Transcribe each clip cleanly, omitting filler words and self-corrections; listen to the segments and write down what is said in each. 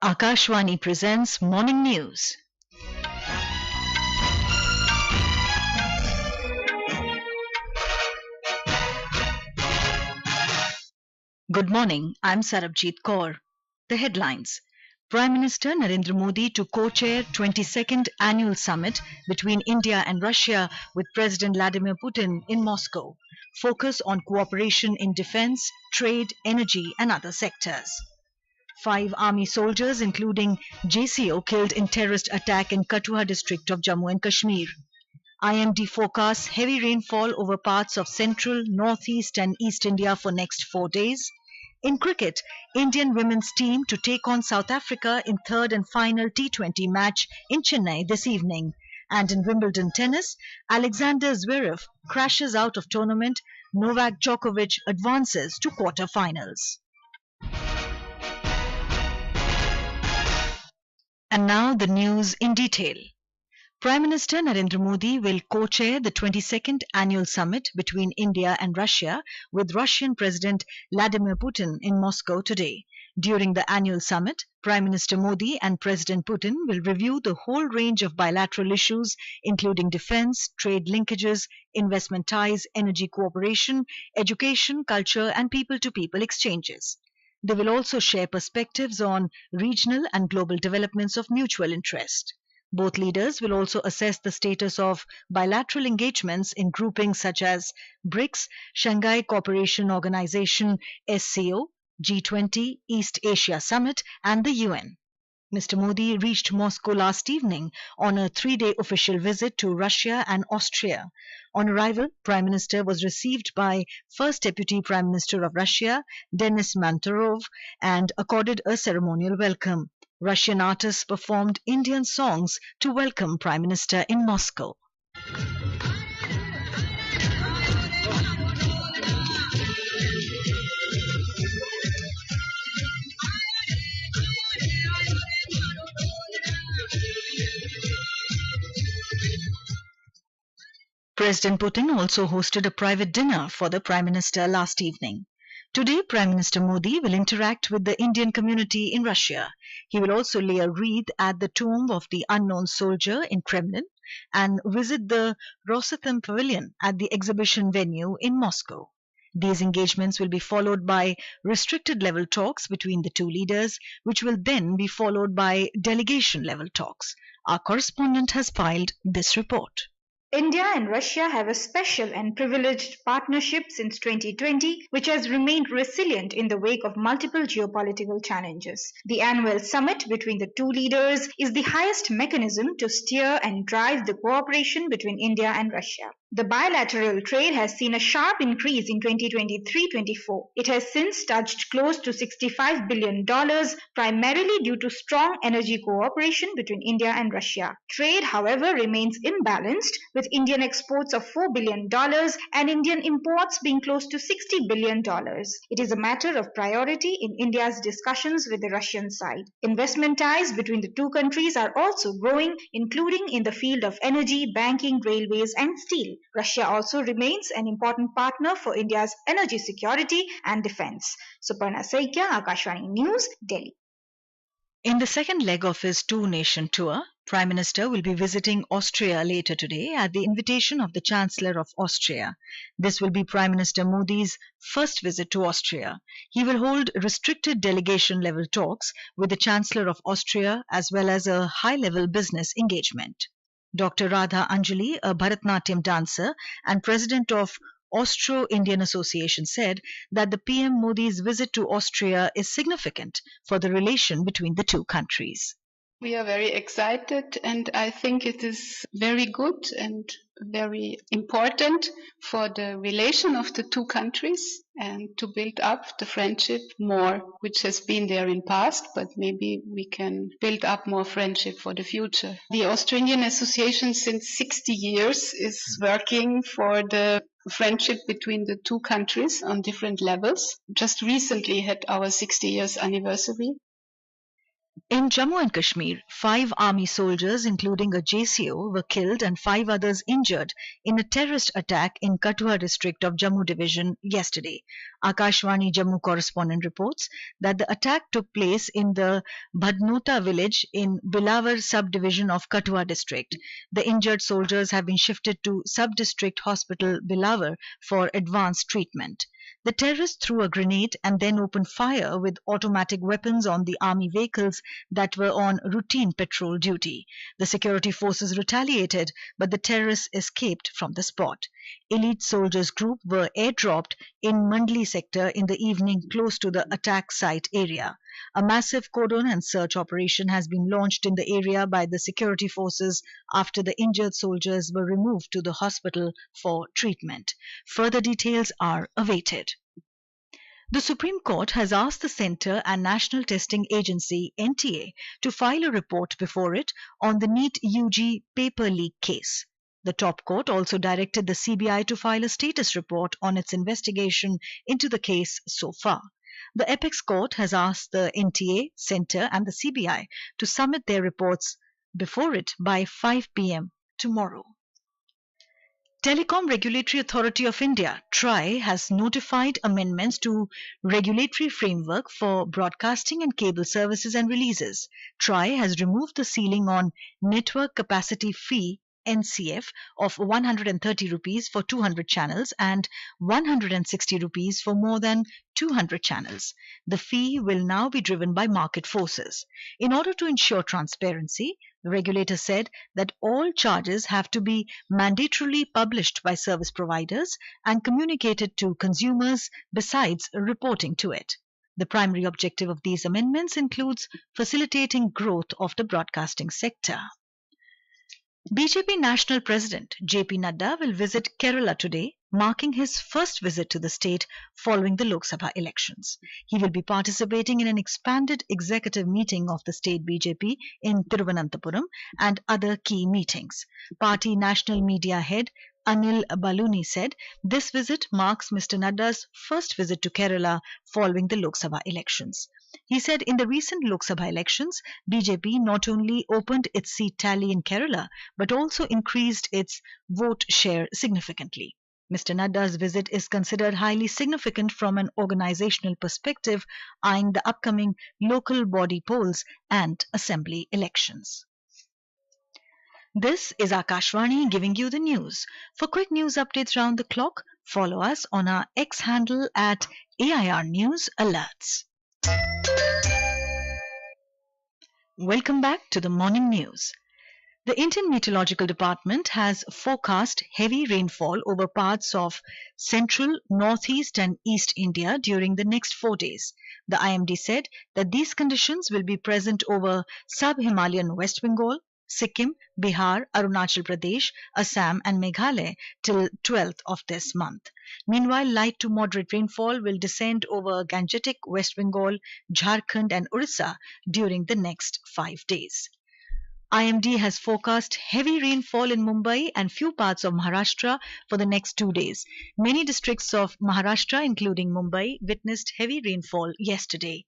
Akashvani presents Morning News. Good morning, I'm Sarabjit Kaur. The headlines. Prime Minister Narendra Modi to co-chair 22nd Annual Summit between India and Russia with President Vladimir Putin in Moscow. Focus on cooperation in defense, trade, energy and other sectors. 5 army soldiers including JCO killed in terrorist attack in Kathua district of Jammu and Kashmir. IMD forecasts heavy rainfall over parts of central, northeast and east India for next 4 days. In cricket, Indian women's team to take on South Africa in third and final T20 match in Chennai this evening. And in Wimbledon Tennis, Alexander Zverev crashes out of tournament. Novak Djokovic advances to quarter-finals. And now the news in detail. Prime Minister Narendra Modi will co-chair the 22nd Annual Summit between India and Russia with Russian President Vladimir Putin in Moscow today. During the annual summit, Prime Minister Modi and President Putin will review the whole range of bilateral issues including defense, trade linkages, investment ties, energy cooperation, education, culture and people-to-people exchanges. They will also share perspectives on regional and global developments of mutual interest. Both leaders will also assess the status of bilateral engagements in groupings such as BRICS, Shanghai Cooperation Organization SCO, G20, East Asia Summit and the UN. Mr. Modi reached Moscow last evening on a 3-day official visit to Russia and Austria. On arrival, Prime Minister was received by First Deputy Prime Minister of Russia, Denis Manturov, and accorded a ceremonial welcome. Russian artists performed Indian songs to welcome Prime Minister in Moscow. President Putin also hosted a private dinner for the Prime Minister last evening. Today, Prime Minister Modi will interact with the Indian community in Russia. He will also lay a wreath at the tomb of the unknown soldier in Kremlin and visit the Rosatom Pavilion at the exhibition venue in Moscow. These engagements will be followed by restricted-level talks between the two leaders, which will then be followed by delegation-level talks. Our correspondent has filed this report. India and Russia have a special and privileged partnership since 2020, which has remained resilient in the wake of multiple geopolitical challenges. The annual summit between the two leaders is the highest mechanism to steer and drive the cooperation between India and Russia. The bilateral trade has seen a sharp increase in 2023-24. It has since touched close to $65 billion, primarily due to strong energy cooperation between India and Russia. Trade, however, remains imbalanced, with Indian exports of $4 billion and Indian imports being close to $60 billion. It is a matter of priority in India's discussions with the Russian side. Investment ties between the two countries are also growing, including in the field of energy, banking, railways and steel. Russia also remains an important partner for India's energy security and defense. Suparna Saikia, Akashvani News, Delhi. In the second leg of his two-nation tour, Prime Minister will be visiting Austria later today at the invitation of the Chancellor of Austria. This will be Prime Minister Modi's first visit to Austria. He will hold restricted delegation-level talks with the Chancellor of Austria as well as a high-level business engagement. Dr. Radha Anjali, a Bharatnatyam dancer and president of Austro-Indian Association, said that the PM Modi's visit to Austria is significant for the relation between the two countries. We are very excited and I think it is very good and very important for the relation of the two countries and to build up the friendship more, which has been there in past, but maybe we can build up more friendship for the future. The Austro-Indian Association since 60 years is working for the friendship between the two countries on different levels. Just recently had our 60 years anniversary. In Jammu and Kashmir, 5 army soldiers, including a JCO, were killed and 5 others injured in a terrorist attack in Kathua district of Jammu division yesterday. Akashvani Jammu correspondent reports that the attack took place in the Bhadnota village in Bilawar sub-division of Kathua district. The injured soldiers have been shifted to sub-district hospital Bilawar for advanced treatment. The terrorists threw a grenade and then opened fire with automatic weapons on the army vehicles that were on routine patrol duty. The security forces retaliated, but the terrorists escaped from the spot. Elite soldiers group were airdropped in Mandli sector in the evening close to the attack site area. A massive cordon and search operation has been launched in the area by the security forces after the injured soldiers were removed to the hospital for treatment. Further details are awaited. The Supreme Court has asked the Centre and National Testing Agency (NTA) to file a report before it on the NEET UG paper leak case. The top court also directed the CBI to file a status report on its investigation into the case so far. The apex court has asked the NTA, Centre and the CBI to submit their reports before it by 5 p.m. tomorrow. Telecom Regulatory Authority of India (TRAI) has notified amendments to regulatory framework for broadcasting and cable services and releases. TRAI has removed the ceiling on network capacity fee NCF of 130 rupees for 200 channels and 160 rupees for more than 200 channels. The fee will now be driven by market forces. In order to ensure transparency, the regulator said that all charges have to be mandatorily published by service providers and communicated to consumers besides reporting to it. The primary objective of these amendments includes facilitating growth of the broadcasting sector. BJP National President JP Nadda will visit Kerala today, marking his first visit to the state following the Lok Sabha elections. He will be participating in an expanded executive meeting of the state BJP in Thiruvananthapuram and other key meetings. Party national media head Anil Baluni said this visit marks Mr. Nadda's first visit to Kerala following the Lok Sabha elections. He said in the recent Lok Sabha elections, BJP not only opened its seat tally in Kerala but also increased its vote share significantly. Mr. Nadda's visit is considered highly significant from an organizational perspective, eyeing the upcoming local body polls and assembly elections. This is Akashvani giving you the news. For quick news updates round the clock, follow us on our X handle at AIR News Alerts. Welcome back to the morning news. The Indian Meteorological Department has forecast heavy rainfall over parts of central, northeast and east India during the next 4 days. The IMD said that these conditions will be present over sub-Himalayan West Bengal, Sikkim, Bihar, Arunachal Pradesh, Assam and Meghalaya till 12th of this month. Meanwhile, light to moderate rainfall will descend over Gangetic, West Bengal, Jharkhand and Orissa during the next 5 days. IMD has forecast heavy rainfall in Mumbai and few parts of Maharashtra for the next 2 days. Many districts of Maharashtra, including Mumbai, witnessed heavy rainfall yesterday.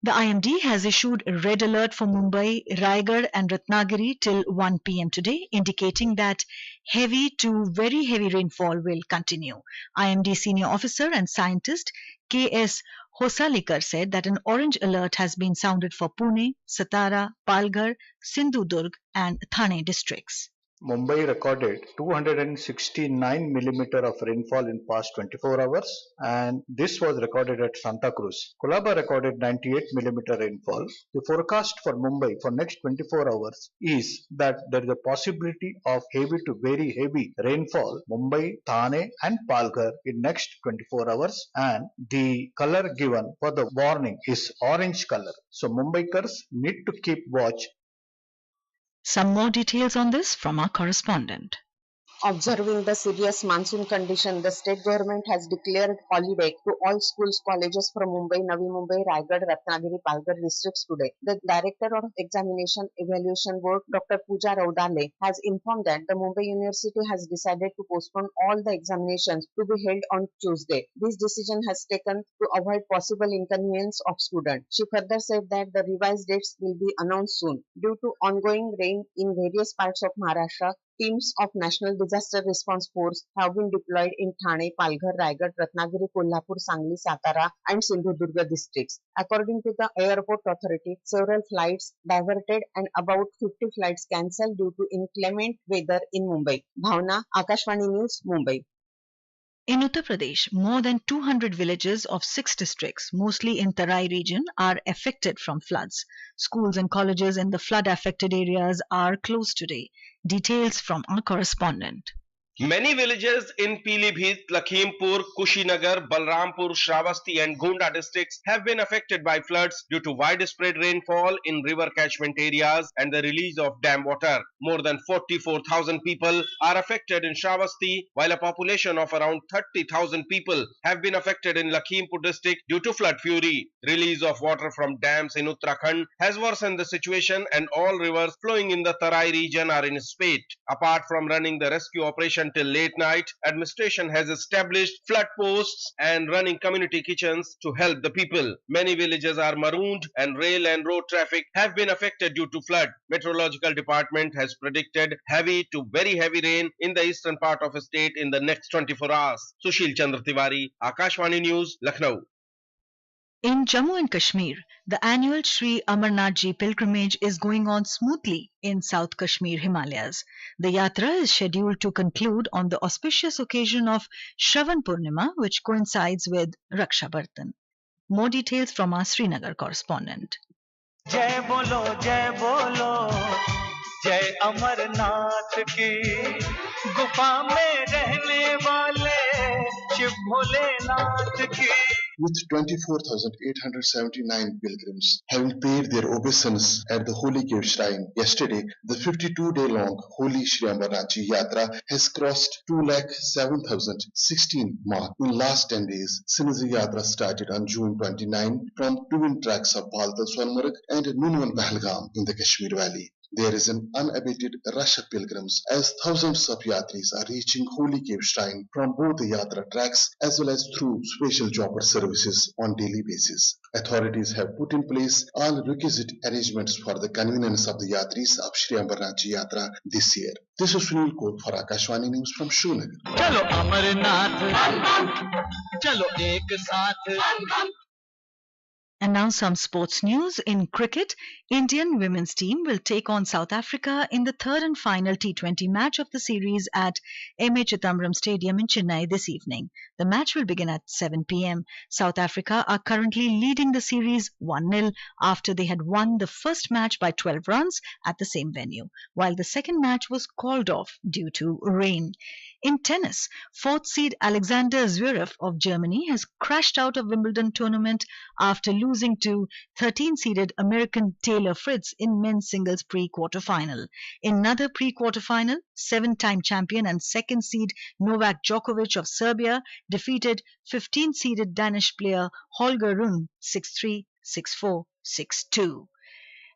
The IMD has issued a red alert for Mumbai, Raigad and Ratnagiri till 1 p.m. today, indicating that heavy to very heavy rainfall will continue. IMD senior officer and scientist K.S. Hosalikar said that an orange alert has been sounded for Pune, Satara, Palghar, Sindhudurg and Thane districts. Mumbai recorded 269 millimeter of rainfall in past 24 hours and this was recorded at Santa Cruz. Colaba recorded 98 millimeter rainfall. The forecast for Mumbai for next 24 hours is that there is a possibility of heavy to very heavy rainfall Mumbai, Thane and Palghar in next 24 hours and the color given for the warning is orange color. So Mumbaikars need to keep watch. Some more details on this from our correspondent. Observing the serious monsoon condition, the state government has declared holiday to all schools, colleges from Mumbai, Navi Mumbai, Raigad, Ratnagiri, Palghar districts today. The Director of Examination Evaluation Board, Dr. Pooja Raudale, has informed that the Mumbai University has decided to postpone all the examinations to be held on Tuesday. This decision has taken to avoid possible inconvenience of students. She further said that the revised dates will be announced soon. Due to ongoing rain in various parts of Maharashtra, teams of National Disaster Response Force have been deployed in Thane, Palghar, Raigad, Ratnagiri, Kolhapur, Sangli, Satara and Sindhudurga districts. According to the Airport Authority, several flights diverted and about 50 flights cancelled due to inclement weather in Mumbai. Bhavna, Akashvani News, Mumbai. In Uttar Pradesh, more than 200 villages of 6 districts, mostly in Tarai region, are affected from floods. Schools and colleges in the flood-affected areas are closed today. Details from our correspondent. Many villages in Pilibhit, Lakhimpur, Kushinagar, Balrampur, Shravasti and Gonda districts have been affected by floods due to widespread rainfall in river catchment areas and the release of dam water. More than 44,000 people are affected in Shravasti, while a population of around 30,000 people have been affected in Lakhimpur district due to flood fury. Release of water from dams in Uttarakhand has worsened the situation and all rivers flowing in the Tarai region are in a spate. Apart from running the rescue operation till late night, administration has established flood posts and running community kitchens to help the people. Many villages are marooned and rail and road traffic have been affected due to flood. Meteorological department has predicted heavy to very heavy rain in the eastern part of the state in the next 24 hours. Sushil Chandra Tiwari, Akashvani News, Lucknow. In Jammu and Kashmir, the annual Shri Amarnath pilgrimage is going on smoothly in South Kashmir Himalayas. The Yatra is scheduled to conclude on the auspicious occasion of Shravan Purnima, which coincides with Raksha Bandhan. More details from our Srinagar correspondent. Jai bolo, jai bolo, jai Amarnath ki gufa mein rehne wale Shiv Bholenath ki. With 24,879 pilgrims having paid their obeisance at the Holy Cave Shrine yesterday, the 52-day-long Holy Shri Amarnath Yatra has crossed 207,016 mark in last 10 days since the Yatra started on June 29 from twin tracks of Baltal Swanmarg and Nunwan Pahalgam in the Kashmir Valley. There is an unabated rush of pilgrims as thousands of yatris are reaching Holy Cave Shrine from both the Yatra tracks as well as through special chopper services on daily basis. Authorities have put in place all requisite arrangements for the convenience of the yatris of Shri Amarnath Yatra this year. This is Sunil Kot for Akashvani News from Srinagar. Chalo Amarnath, chalo ek saath. And now some sports news. In cricket, Indian women's team will take on South Africa in the third and final T20 match of the series at M.A. Chithambaram Stadium in Chennai this evening. The match will begin at 7 p.m. South Africa are currently leading the series 1-0 after they had won the first match by 12 runs at the same venue, while the second match was called off due to rain. In tennis, fourth seed Alexander Zverev of Germany has crashed out of Wimbledon tournament after losing to 13-seeded American Taylor Fritz in men's singles pre-quarterfinal. In another pre-quarterfinal, 7-time champion and second seed Novak Djokovic of Serbia defeated 15-seeded Danish player Holger Rune 6-3, 6-4, 6-2.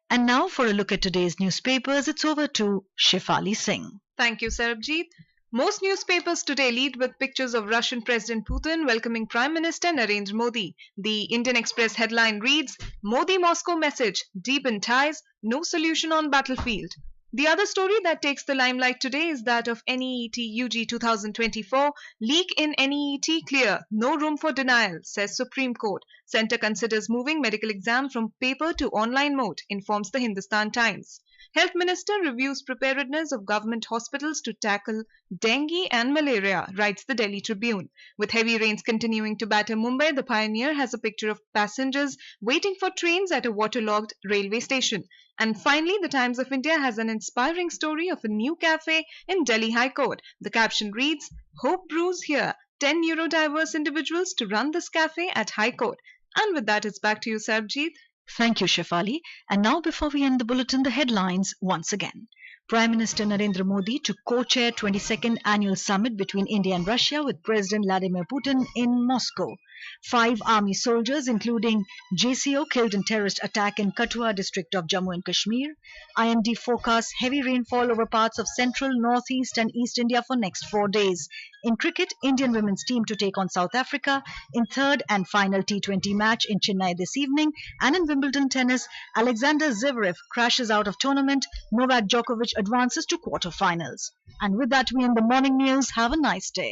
And now for a look at today's newspapers, it's over to Shefali Singh. Thank you, Sarabjit. Most newspapers today lead with pictures of Russian President Putin welcoming Prime Minister Narendra Modi. The Indian Express headline reads, Modi-Moscow message, deepen ties, no solution on battlefield. The other story that takes the limelight today is that of NEET UG 2024, leak in NEET clear, no room for denial, says Supreme Court. Centre considers moving medical exam from paper to online mode, informs the Hindustan Times. Health Minister reviews preparedness of government hospitals to tackle dengue and malaria, writes the Delhi Tribune. With heavy rains continuing to batter Mumbai, the Pioneer has a picture of passengers waiting for trains at a waterlogged railway station. And finally, the Times of India has an inspiring story of a new cafe in Delhi High Court. The caption reads, Hope brews here, 10 neurodiverse individuals to run this cafe at High Court. And with that, it's back to you, Sarabjit. Thank you, Shefali. And now, before we end the bulletin, the headlines once again. Prime Minister Narendra Modi to co-chair 22nd Annual Summit between India and Russia with President Vladimir Putin in Moscow. 5 army soldiers, including JCO, killed in terrorist attack in Kathua district of Jammu and Kashmir. IMD forecasts heavy rainfall over parts of central, northeast and east India for next 4 days. In cricket, Indian women's team to take on South Africa in third and final T20 match in Chennai this evening. And in Wimbledon Tennis, Alexander Zverev crashes out of tournament. Novak Djokovic advances to quarter-finals. And with that, we end the morning news. Have a nice day.